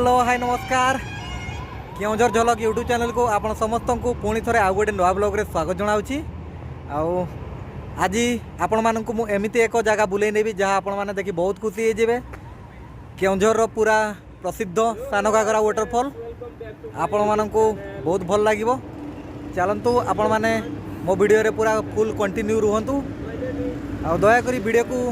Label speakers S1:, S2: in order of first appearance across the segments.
S1: Hello hi नमस्कार केउझर झलक YouTube channel को आपण समस्त को पुणी थे आउ गोटे नुआ ब्लॉग रे स्वागत जनाऊँगी। आज आपण मानक मु एमती एक जगह बुले नेबी जहाँ आपण माने देखि बहुत खुशी हो जाए। केउझर पूरा प्रसिद्ध सान घागरा वाटरफॉल आपण मानक बहुत भल लगे। चलतु आपण माने मो वीडियो रे पूरा फुल कंटिन्यू रुहतु आ दयाकोरी वीडियो को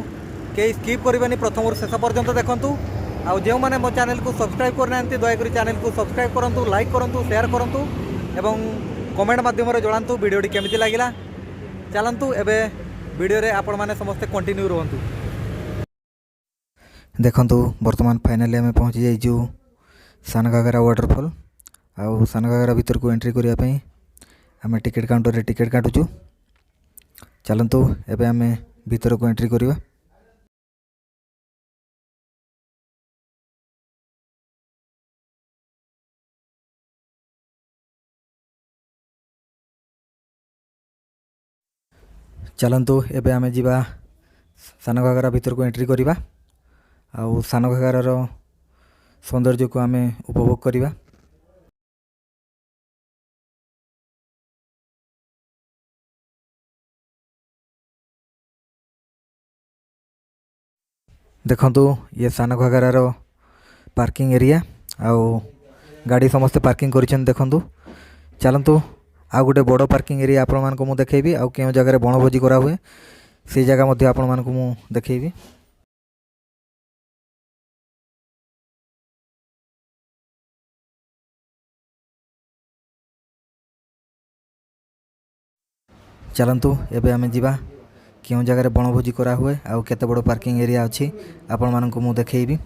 S1: कई स्किप करबानी प्रथम शेष पर्यंत देखंतु। आउ जो मैंने मो चैनल को सब्सक्राइब करना दयाकोरी चैनल को सब्सक्राइब करूँ, लाइक करूँ, शेयर करूँ एवं कमेंट माध्यम जनातु वीडियो केमिति लगिला। चलतु एबे वीडियो रे आपण माने समस्ते कंटिन्यू रहंतु। देखंतु वर्तमान फाइनली आम पहुँची जाइजु सान घागरा वाटरफॉल। आउ सान घागरा भीतर को एंट्री करिया पई आम टिकेट काउंटर रे टिकेट काटुचु। चलतु एबे आम भीतर को एंट्री करिवा। चलतु एबे आमे जीवा सान घागरा भीतर को एंट्री करिवा। आउ सान घागरार सौंदर्य को आमे उपभोग करिवा। देखंतु ये सान घागरार पार्किंग एरिया आउ गाड़ी समस्ते पार्किंग करिछन देखंतु। चलतु आउ गोटे बड़ पार्किंग एरिया आपण मानक मु देखेबी। आउ केउ जगह रे बनभोजी करा हुए से जगह मध्ये आपण मानक मु देखेबी। चलतु एबे आमे जीवा केउ जगह रे बनभोजी करा हुए आउ केते बड़ पार्किंग एरिया अछि आपण मानक मु देखेबी।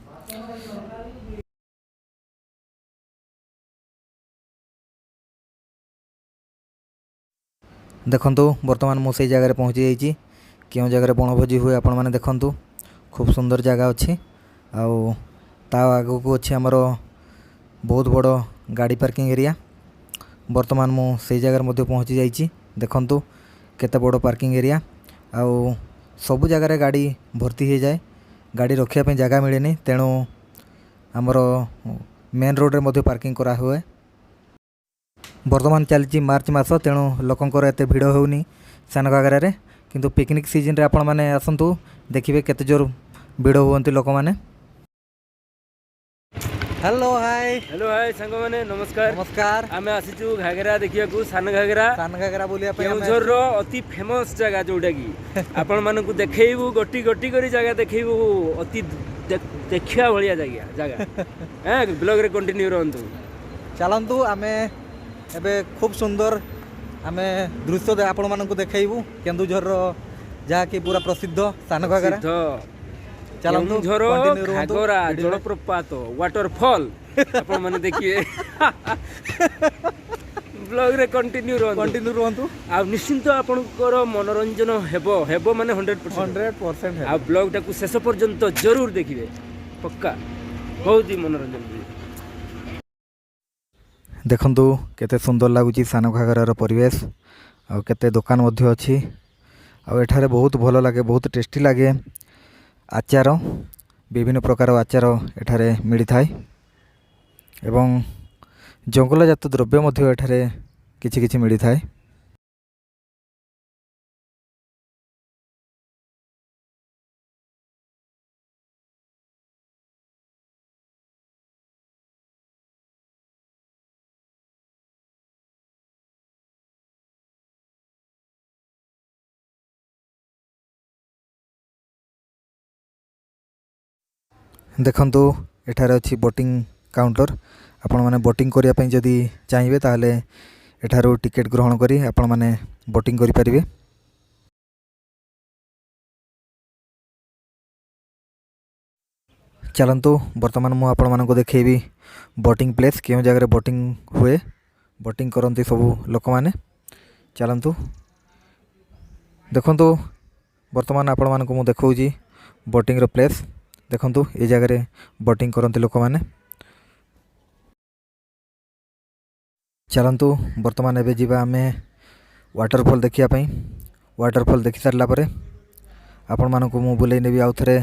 S1: देखंतु वर्तमान मु से जगह रे पहुँची जाइछि केउ जगह रे बनभोजी हुए आपण माने देखंतु खूब सुंदर जगह अछि। आउ ता आगो को अछि हमर बहुत बड़ गाड़ी पार्किंग एरिया। वर्तमान मु से जगह रे मध्ये पहुँची जाइछि देखंतु केते बड़ पार्किंग एरिया। आउ सब जगह रे गाड़ी भर्ती हो जाए, गाड़ी रखिया पे जगह मिले नहीं, तेणु हमर मेन रोड रे मध्ये पार्किंग करा हुए। वर्तमान चलती मार्च मास, तेणु लोकंकर एते भिड़ होनी सान घागरा रे, किंतु पिकनिक सीजन रे आपण माने आसंतु देखिबे केते जोर भिड़ होवंती लोक माने। हेलो हाय सांग माने नमस्कार
S2: नमस्कार।
S1: आमे आसीचु घागरा देखिया को सान घागरा
S2: बोलिया पे
S1: केउझर रो अति फेमस जगह जोटा की आपण मानकु देखैबु गोटी गोटी करी जगह देखैबु अति देखिया भलिया जगह ब्लॉग रे कंटिन्यू रहंतु।
S2: चलंतु आमे एबे खूब सुंदर आमे दृश्य आपण मानकु देखैबु केन्दुझर रो जहा की पूरा प्रसिद्ध सान घागरा।
S1: चलंतु घागरा जलप्रपात वाटरफॉल आपण माने देखिए ब्लॉग रे कंटिन्यू रहंतु। आ निश्चिंत आपनकर मनोरंजन हेबो माने 100% है। आ ब्लॉग टाकू शेष पर्यंत जरूर देखिबे पक्का बहुत ही मनोरंजन।
S2: देखंतु केते सुंदर लागुची सान घागरार परिवेश आ केते दुकान मध्ये अछि। आ एठारे बहुत भलो लागे, बहुत टेस्टी लागे। आचार विभिन्न प्रकार आचार एठारे मिली थाए एवं जंगलजात द्रव्य मध्ये एठारे किछि किछि मिली थाए। देखंतु एठारे अछि बोटिंग काउंटर। आपण माने बोटिंग करिया पई जदी चाहिबे ताले एठारो टिकेट ग्रहण करी आपण माने बोटिंग करि परिबे। चलंतु वर्तमान मु आपण मानको देखैबी बोटिंग प्लेस केउ जगह रे बोटिंग हुए, बोटिंग करंती सब लोक माने। चलंतु देखंतु वर्तमान आपण मानको मु देखौजी बोटिंग रो प्लेस। देखंतु ए जगह रे बोटिंग करंती लोक माने। चलंतु वर्तमान एबे जीवा आमे वाटरफॉल देखिया पई। वाटरफॉल देखि सारला परे आपण मानको मु बुलेई नेबी आउ थरे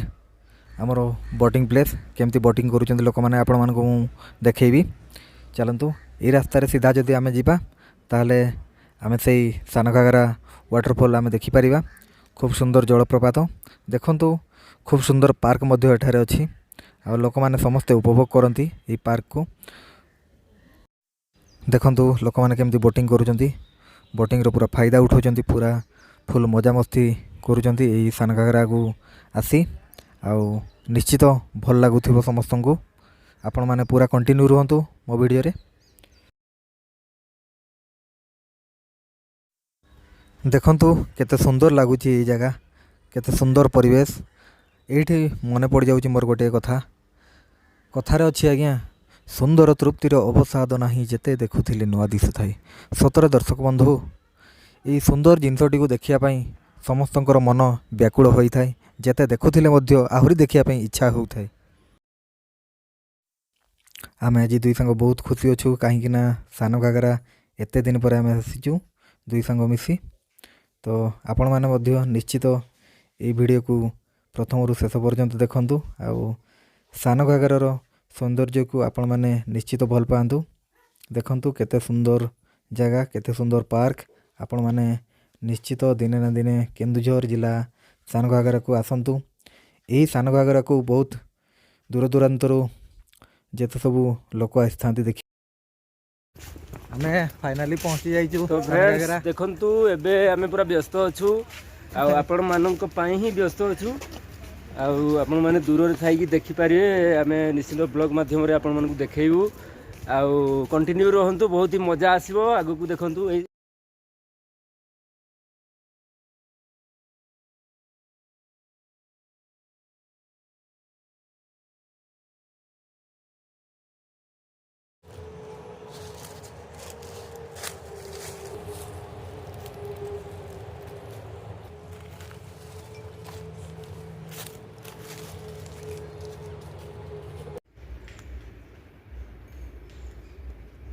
S2: आमर बोटिंग प्लेस केमती बोटिंग करुँच लोक मैंने आपण मानक देखी चलतु ये रास्तार सीधा जदि आम जा ताले आम से सान घागरा वाटरफॉल आम देखिपर खूब सुंदर जलप्रपात देखु खूब सुंदर पार्क एठारे अच्छी आ लोक मैंने समस्ते उपभोग करती ये पार्क को देखु लोक मैंने केमती बोटिंग करुँच बोटिंग पूरा फायदा उठाऊँ पूरा फुल मजामस्ती करुँच यही सान घागरा को आसी आउ निश्चित भल लगुथ समस्त को आपण मैंने पूरा कंटिन्यू रुहतु मो वीडियो रे देखंतु केते सुंदर लगुच ये जगह केते सुंदर परिवेश ये मन पड़ जाऊँ मोर गोटे कथा कथार अच्छी आज्ञा सुंदर तृप्तिर अवसाद नहीं जेते देखुली नुआ दिशु थाई सतरे दर्शक बंधु ये सुंदर जिनसटी को देखापी समस्तंकर मन व्याकुल होता है जेते देखुले आहरी देखापी इच्छा होता है आम आज दुई सांग बहुत खुशी अच्छू कहीं सान घागरा एत दिन पर आम आसीचु दुई सांग मिसी तो आपण मैंने निश्चित ये वीडियो को प्रथम रु शेष पर्यंत देखंतु आउ सान घागरार सौंदर्य को आपण मैंने निश्चित भल पातु देखंतु केते सुंदर जगह केते सुंदर पार्क आपण मैंने निश्चित दिने ना दिने केन्दुझर जिला सान घागरा को आसतु यही सान घागरा को बहुत दूर दूरांतर जेते सबू लोक आसता देखी आम फाइनाली पहुँची जाइए
S3: तो फ्रेंड्स देखंतु एबे आमे पूरा व्यस्त अछु आपण मानक पई ही व्यस्त अछु आपण माने दूर रे थाई कि देखि पारिए आमे निश्चित ब्लॉग माध्यम रे आपण मानक देखेइबू कंटिन्यू रहंतु बहुत ही मजा आसीबो आगु को देखंतु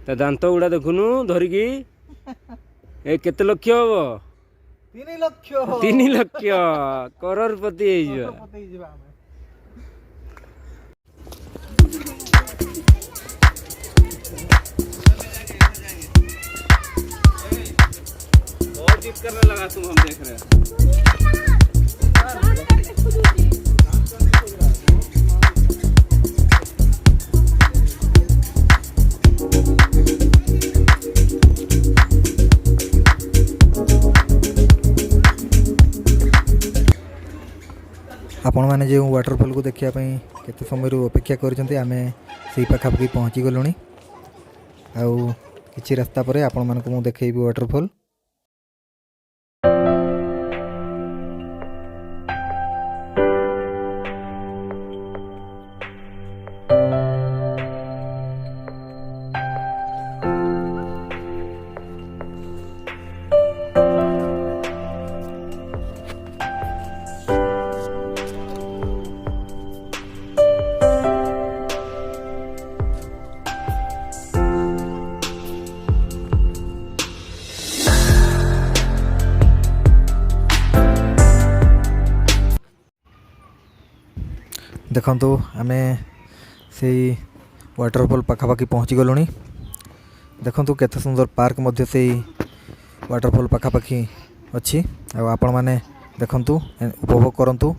S3: ता दांत गुड़ा देखुनु धरिकी ए केते लक्ष हम
S1: 3 लाख
S3: 3 लक्ष करोड़पति बहुत जिद करने लगा तुम हम देख रहे हैं
S2: आपण मैंने जो वाटरफॉल को देखापी केते समय अपेक्षा कर पाखापाखि पहुँची गलुँ आउ किछि रास्ता पर आपण मानक मु देखेबी वाटरफॉल देखंतु आमे से वाटरफॉल पाखापाखि पहुँची गलुँ देखंतु केते सुंदर पार्क मध्य से वाटरफॉल पाखापाखि अच्छी आपण माने देखंतु उपभोग करंतु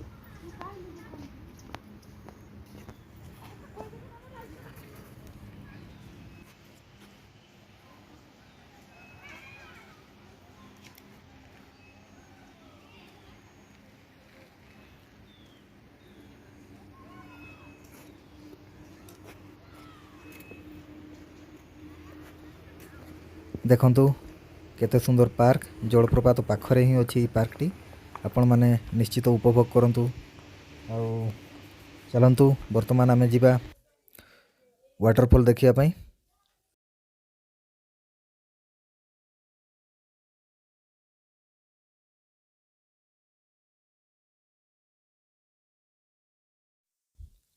S2: देखंतु केते सुंदर पार्क जलप्रपात पाखरे ही अच्छी पार्कटी आपण माने निश्चित उपभोग करंतु आ चलंतु वर्तमान आमे जिबा वाटरफॉल देखिया पई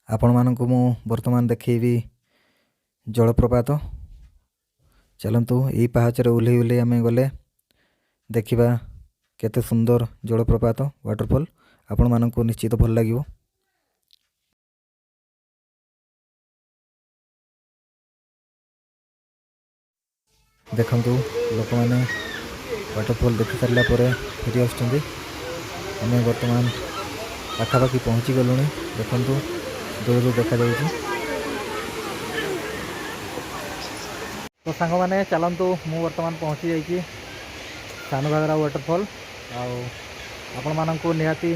S2: आपण मानकु मु वर्तमान देखैबी जलप्रपात चलतु यही पाहाचरे ओह्लै ओह्लै आम गले देखा केते सुंदर जलप्रपात वाटरफॉल आपण मानक निश्चित भल लगे। ଦେଖନ୍ତୁ ଲୋକମାନେ ୱାଟରଫଲ୍ ଦେଖି ସାରିଲା ପରେ ଫେରି ଆସୁଛନ୍ତି। ଆମେ ବର୍ତ୍ତମାନ ପାଖାପାଖି ପହଞ୍ଚି ଗଲୁଣି। ଦେଖନ୍ତୁ ଦୂରରୁ ଦେଖାଯାଉଛି।
S1: ତ ସାଙ୍ଗମାନେ ଚାଲନ୍ତୁ, ମୁଁ ବର୍ତ୍ତମାନ ପହଞ୍ଚି ଯାଇଛି ସାନ ଘାଗରା ୱାଟରଫଲ୍। ଆଉ ଆପଣମାନଙ୍କୁ ନିହାତି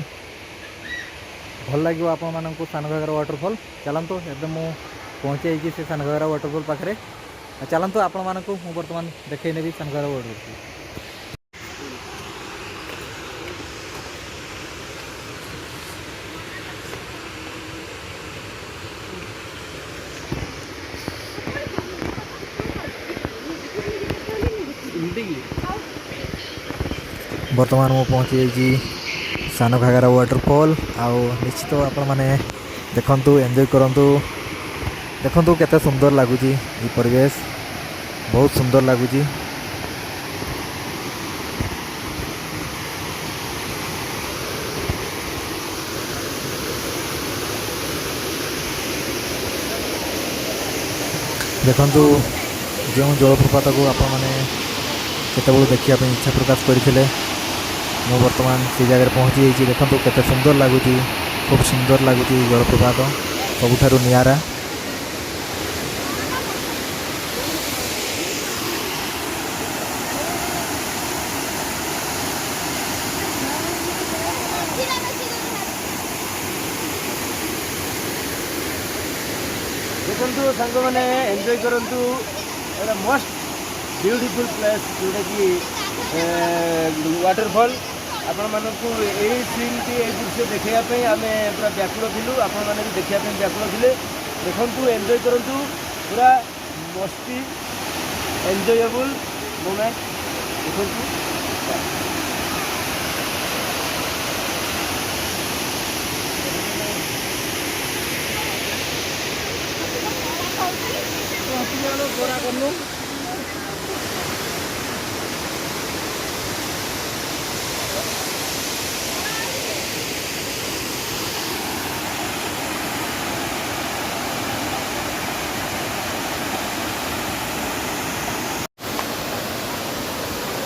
S1: ଭଲ ଲାଗିବ ଆପଣମାନଙ୍କୁ ସାନ ଘାଗରା ୱାଟରଫଲ୍। ଚାଲନ୍ତୁ, ଏବେ ମୁଁ ପହଞ୍ଚି ଯାଇଛି ସେ ସାନ ଘାଗରା ୱାଟରଫଲ୍ ପାଖରେ। ଚାଲନ୍ତୁ ଆପଣମାନଙ୍କୁ ମୁଁ ବର୍ତ୍ତମାନ ଦେଖାଇ ନେବି ସାନ ଘାଗରା ୱାଟରଫଲ୍।
S2: ବର୍ତ୍ତମାନ ମୁଁ ପହଞ୍ଚି ଯାଇଛି ସାନ ଘାଗରା ୱାଟରଫଲ୍। ଆଉ ନିଶ୍ଚିତ ଆପଣମାନେ ଦେଖନ୍ତୁ, ଏନ୍ଜୟ କରନ୍ତୁ। ଦେଖନ୍ତୁ କେତେ ସୁନ୍ଦର ଲାଗୁଛି ଏ ପରିବେଶ, ବହୁତ ସୁନ୍ଦର ଲାଗୁଛି। ଦେଖନ୍ତୁ ଯେଉଁ ଜଳପ୍ରପାତକୁ ଆପଣମାନେ କେତେବେଳେ ଦେଖିବା ପାଇଁ ଇଚ୍ଛା ପ୍ରକାଶ କରିଥିଲେ, ମୁଁ ବର୍ତ୍ତମାନ ସେଇ ଜାଗାରେ ପହଞ୍ଚି ଯାଇଛି। ଦେଖନ୍ତୁ କେତେ ସୁନ୍ଦର ଲାଗୁଛି, ଖୁବ୍ ସୁନ୍ଦର ଲାଗୁଛି ଜଳପ୍ରପାତ, ସବୁଠାରୁ ନିଆରା।
S3: ଦେଖନ୍ତୁ ସାଙ୍ଗମାନେ, ଏନ୍ଜୟ କରନ୍ତୁ। ଏଇଟା ମଷ୍ଟ ବ୍ୟୁଟିଫୁଲ୍ ପ୍ଲେସ୍, ଯେଉଁଟାକି ୱାଟରଫଲ୍। ଆପଣମାନଙ୍କୁ ଏଇ ସିନ୍ଟି, ଏଇ ଦୃଶ୍ୟ ଦେଖାଇବା ପାଇଁ ଆମେ ପୁରା ବ୍ୟାକୁଳ ଥିଲୁ। ଆପଣମାନେ ବି ଦେଖିବା ପାଇଁ ବ୍ୟାକୁଳ ଥିଲେ। ଦେଖନ୍ତୁ, ଏନ୍ଜୟ କରନ୍ତୁ, ପୁରା ମସ୍ତି ଏନ୍ଜୟେବୁଲ୍ ମୋମେଣ୍ଟ। ଦେଖନ୍ତୁ ବରା କଲୁ।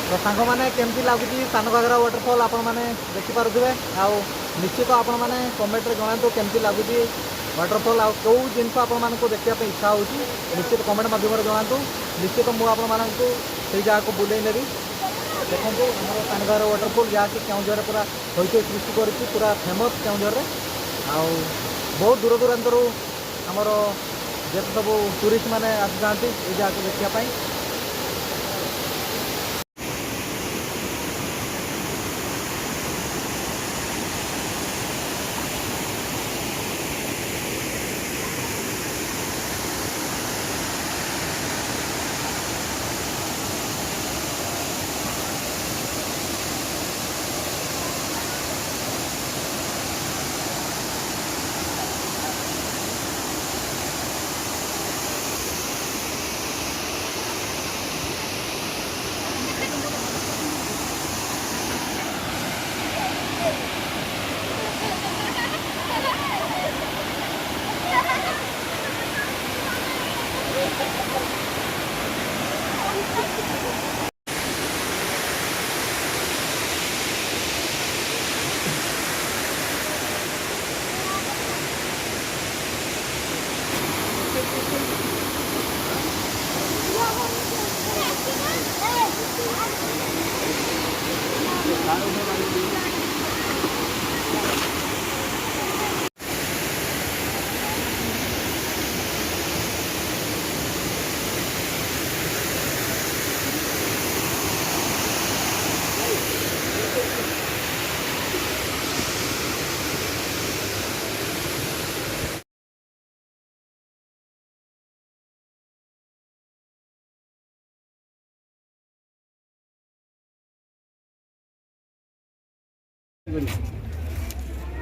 S1: ତ ସାଙ୍ଗମାନେ କେମିତି ଲାଗୁଛି ସାନ ଘାଗରା ୱାଟରଫଲ୍ ଆପଣମାନେ ଦେଖିପାରୁଥିବେ। ଆଉ ନିଶ୍ଚିତ ଆପଣମାନେ କମେଣ୍ଟରେ ଜଣାନ୍ତୁ କେମିତି ଲାଗୁଛି ୱାଟରଫଲ୍, ଆଉ କେଉଁ ଜିନିଷ ଆପଣମାନଙ୍କୁ ଦେଖିବା ପାଇଁ ଇଚ୍ଛା ହେଉଛି ନିଶ୍ଚିତ କମେଣ୍ଟ ମାଧ୍ୟମରେ ଜଣାନ୍ତୁ। ନିଶ୍ଚିତ ମୁଁ ଆପଣମାନଙ୍କୁ ସେଇ ଜାଗାକୁ ବୁଲେଇ ନେବି। ଦେଖନ୍ତୁ ଆମର ସାନ ଘାଗରା ୱାଟରଫଲ୍, ଯାହାକି କେଉଁଝରରେ ପୁରା ହଇଚଇ ସୃଷ୍ଟି କରିଛି, ପୁରା ଫେମସ୍ କେଉଁଝରରେ। ଆଉ ବହୁତ ଦୂର ଦୂରାନ୍ତରୁ ଆମର ଯେତେ ସବୁ ଟୁରିଷ୍ଟ ମାନେ ଆସିଯାଆନ୍ତି ଏଇ ଜାଗାକୁ ଦେଖିବା ପାଇଁ।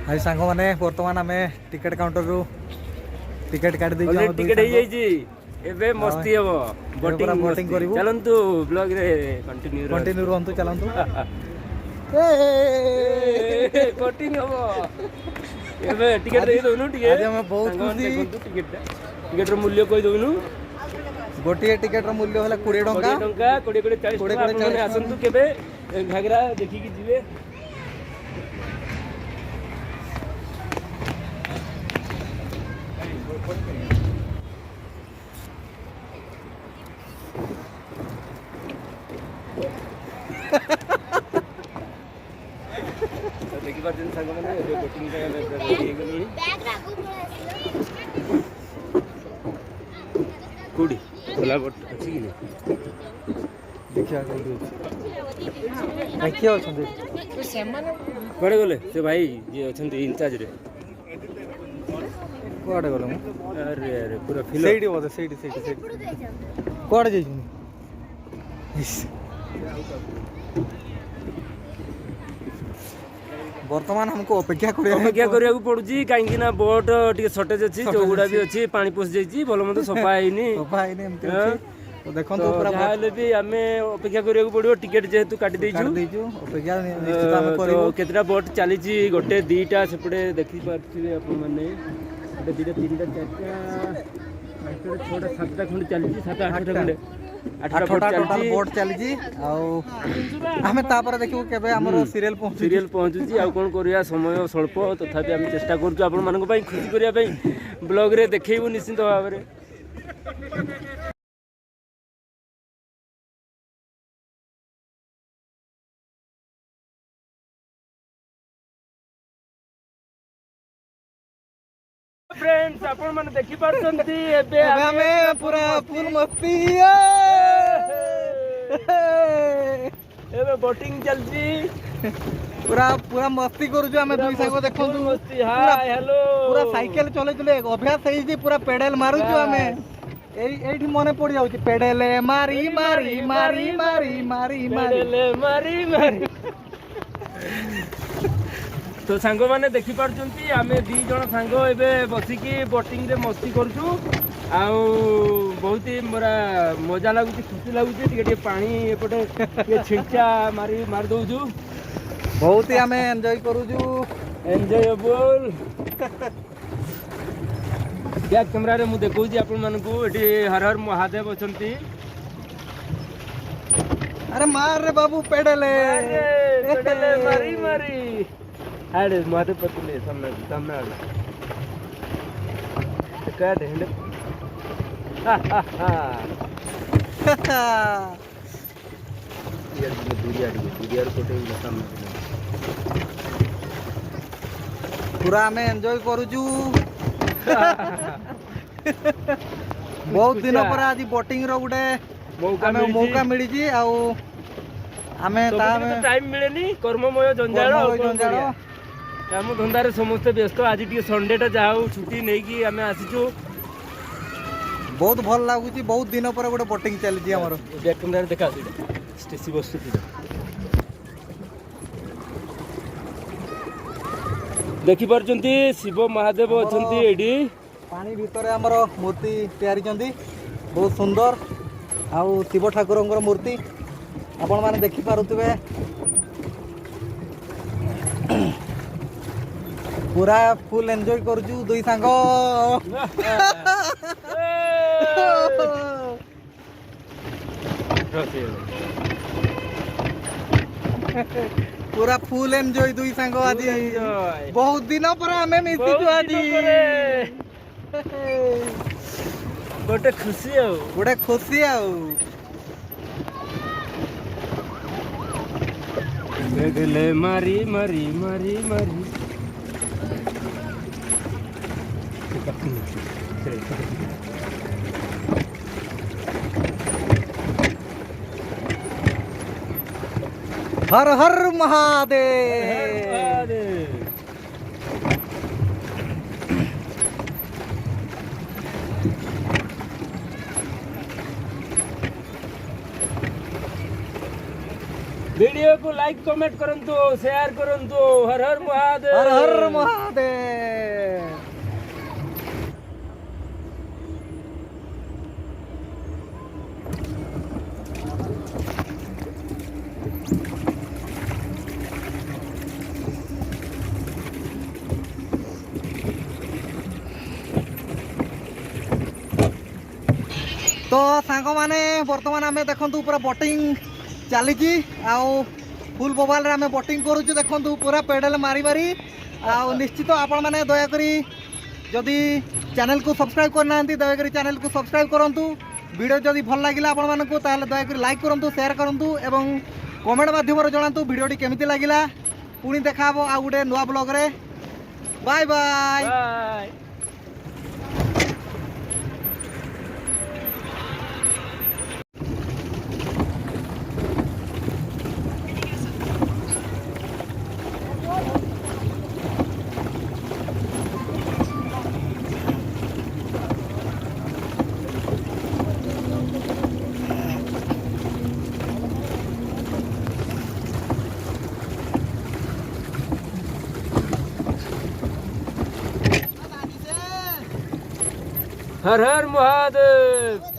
S1: ଭାଇ ସାଙ୍ଗମାନେ ବର୍ତ୍ତମାନ ଆମେ ଟିକେଟ କାଉଣ୍ଟରରୁ ଟିକେଟ କାଟି ଦେଇଛୁ।
S3: ଟିକେଟ ହେଇଯାଇଛି, ଏବେ ମସ୍ତି ହବ, ବୋଟିଂ
S1: କରିବୁ।
S3: ଚାଲନ୍ତୁ ବ୍ଲଗରେ କଣ୍ଟିନ୍ୟୁ
S1: ରୁହନ୍ତୁ, ଚାଲନ୍ତୁ।
S3: ବୋଟିଂ ହବ। ଏବେ ଟିକେଟ ଦେଇ ଦଉନୁ ଟିକେ।
S1: ଆଜି ଆମେ ବହୁତ ଖୁସି।
S3: ଟିକେଟର ମୂଲ୍ୟ କହି ଦଉନୁ।
S1: गोटे टिकेट मूल्य है 20 टंका
S3: 20 टंका 20 40
S1: 20
S3: टंका
S1: 40
S3: आसतु केबे घागरा देखिकी जिवे देखि पार्छन संग माने ए बोटिंग का रेडी गली कोडी खोला बोट अछि कि
S1: देखिया किए अछन
S3: कुआडे गले से भाई जे अछन इंचार्ज रे
S1: कुआडे गलो
S3: अरे अरे पूरा फिल
S1: सेठी बोले सेठी कुआडे जाइछन वर्तमान हमको अपेक्षा
S3: करिया पड़ुची कहीं ना बोट टिके शॉर्टेज अछि चौगुड़ा भी अछि पानी पस जाइछि भलो मत सफा हैनी
S1: तो देखंतु पूरा
S3: जाले भी हमें अपेक्षा करिया पड़ियो टिकट जेहेतु काटी देइछु
S1: अपेक्षा निश्चित हम करबो
S3: केतरा बोट चलीछि गोटे दीटा सेपटे देखि पारथिबे अपन माने गोटे दीटा तीनटा चारटा पांचटा छटा सातटा खंड चलीछि सात आठटा खंड
S1: 8टा टोटल बोट चलीछि आउ हमें तापर देखिबो केबे हमरो सीरियल
S3: पहुंचुछि आ कोन करिया समय स्वल्प तथापि हम चेष्टा करछु आपन मानक पई खुशी करिया पई ब्लॉग रे देखैबो निश्चित भाव रे फ्रेंड्स आपण माने देखि पारछंती एबे
S1: हमें पूरा फुल मस्ती
S3: एबे बोटिंग चलजी
S1: पूरा मस्ती करू जो हमें दुई सांग देखंतु
S3: मस्ती हाय हेलो
S1: पूरा साइकिल चले चले अभ्यास है जी पूरा पेडल मारू जो हमें एठी मने पड़ जाउची पेडल मारी मारी मारी मारी मारी
S3: पेडल मारी मारी तो सांग माने देखि पारछंती हमें दी जण सांग एबे बसिकी बोटिंग रे मस्ती करछु आउ बहुत ही मोरा मजा लागुची खुशी लागुची टिके पानी एपटे ये छिंचा मार दउछु
S1: बहुत ही हमें एंजॉय करू जो
S3: एंजॉयबल बैक कैमरा रे मु देखौची आपन मानकू एठी हर हर महादेव अछंती
S1: अरे मार रे बाबू पेडल
S3: मारी मारी अरे महादेव पतले सामने का ढेंड यार दुरिया कोटे सामने
S1: पूरा हमें एंजॉय करूचु बहुत दिन पर आज बोटिंग रो गुटे मौका मिली जी आउ हमें
S3: टाइम मिलेनी कर्ममय जंजाल काम धंदारे समस्त व्यस्त आज टी संडे टा जाऊ छुट्टी नहीं कि आम आसीचु
S1: बहुत भल लगुच बहुत दिन पर गोटे बोटिंग चली हमर
S3: बैक कैमरा देखा स्टेसी बस्तु देखि पारछंती शिव महादेव अछंती एडी
S1: पानी भितर हमर मूर्ति तैयारी चंदी बहुत सुंदर आउ शिव ठाकुरंकर मूर्ति आपण माने देखि पारुतबे पूरा फुल एंजॉय करजू दुई सांग पूरा फुल एंजॉय दुई सांग आज बहुत दिन पर हमें मिसिचु आज
S3: गोटे खुशी आउ गले मारी मारी मारी मारी
S1: हर हर महादेव
S3: वीडियो को लाइक कमेंट करंतु शेयर करंतु हर हर महादेव
S1: हर हर महादेव तो तो सांग मैंने बर्तमान आम देखु पूरा बोटिंग चली फुल मोबाइल रे आम बोटिंग करुचु देखु पूरा पेडल मारी मारी निश्चित आपण मैंने दयाकोरी जदि चैनल को सब्सक्राइब करना दयाकोरी चैनल को सब्सक्राइब करूँ वीडियो जदि भल लगे आपण मानक दयाकोरी लाइक करूँ शेयर करूँ एवं कमेंट माध्यम जनातु वीडियोटी केमिति लगिला पुणी देखा आ गोटे नुआ ब्लॉग रे बाय बाय।
S3: बाय। हर हर महादेव।